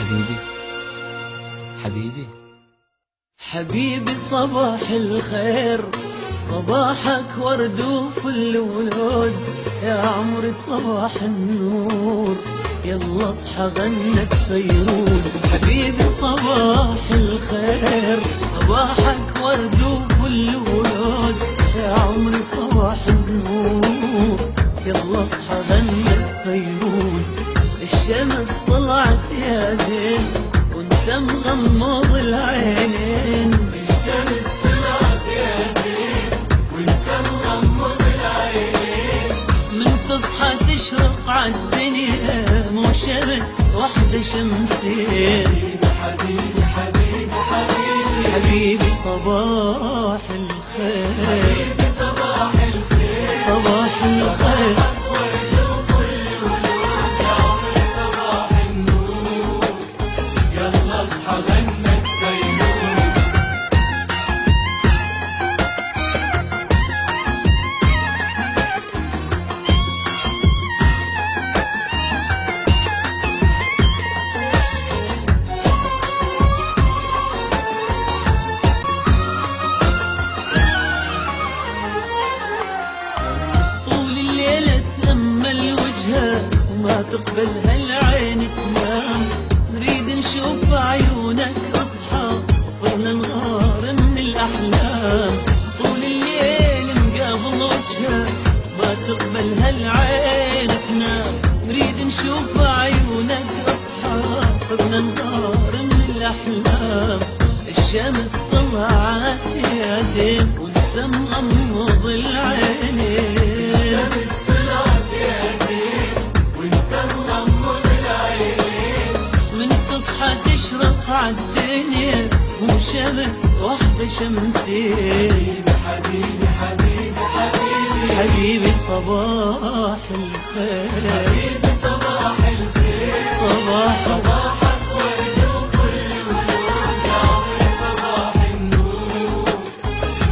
حبيبي حبيبي حبيبي صباح الخير، صباحك ورد وفل ولوز، يا عمري صباح النور، يلا اصحى غنت فيروز. حبيبي صباح الخير، صباحك ورد وفل ولوز، يا عمري صباح النور، يلا اصحى غنت فيروز. الشمس طلعت يا زين وانت مغمض العينين، الشمس طلعت يا زين وانت مغمض العينين، من تصحى تشرق عالدنيا مو شمس وحدة شمسين. حبيبي حبيبي حبيبي حبيبي صباح الخير، حبيبي صباح الخير، صباح الخير. ورد وفل ولوز، يا عمري صباح النور، يلا اصحى غنت فيروز. طول الليلة تأمل وجهها وما تقبل هالعين تنام، نريد نشوف عيونك اصحى وصرنا نغار من الأحلام. طول الليل مقابل وجهها ما تقبل هالعين تنام، نريد نشوف عيونك اصحى صرنا نغار من الأحلام. الشمس طلعت يا زين وانت مغمض العينين، الشمس طلعت يا زين وانت مغمض العينين، من تصحى تشرق عالدنيا مو شمس وحدة شمسين. حبيبي حبيبي حبيبي حبيبي صباح الخير، حبيبي صباح الخير، صباح صباحك ورد وفل ولوز، يا عمري صباح النور،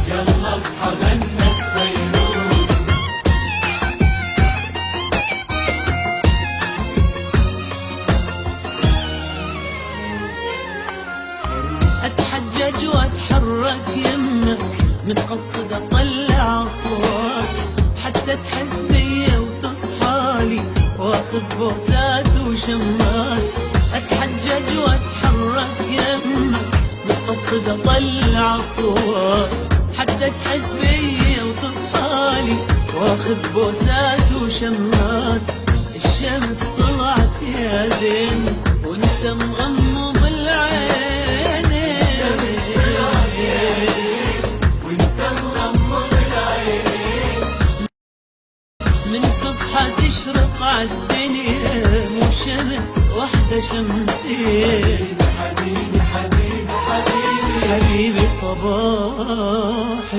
يلا اصحى غنت فيروز. اتحجج واتحرك يمك متقصد اطلع اصوات، حتى تحس بيا وتصحالي واخذ بوسات وشمات. اتحجج واتحرك يمك متقصد اطلع اصوات، حتى تحس بيا وتصحالي واخذ بوسات وشمات. الشمس طلعت يا زين وانت مغمض العين، الشمس طلعت يا زين وانت مغمض العينين، من تصحى تشرق عالدنيا مو شمس وحدة شمسين. حبيبي حبيبي حبيبي حبيبي صباح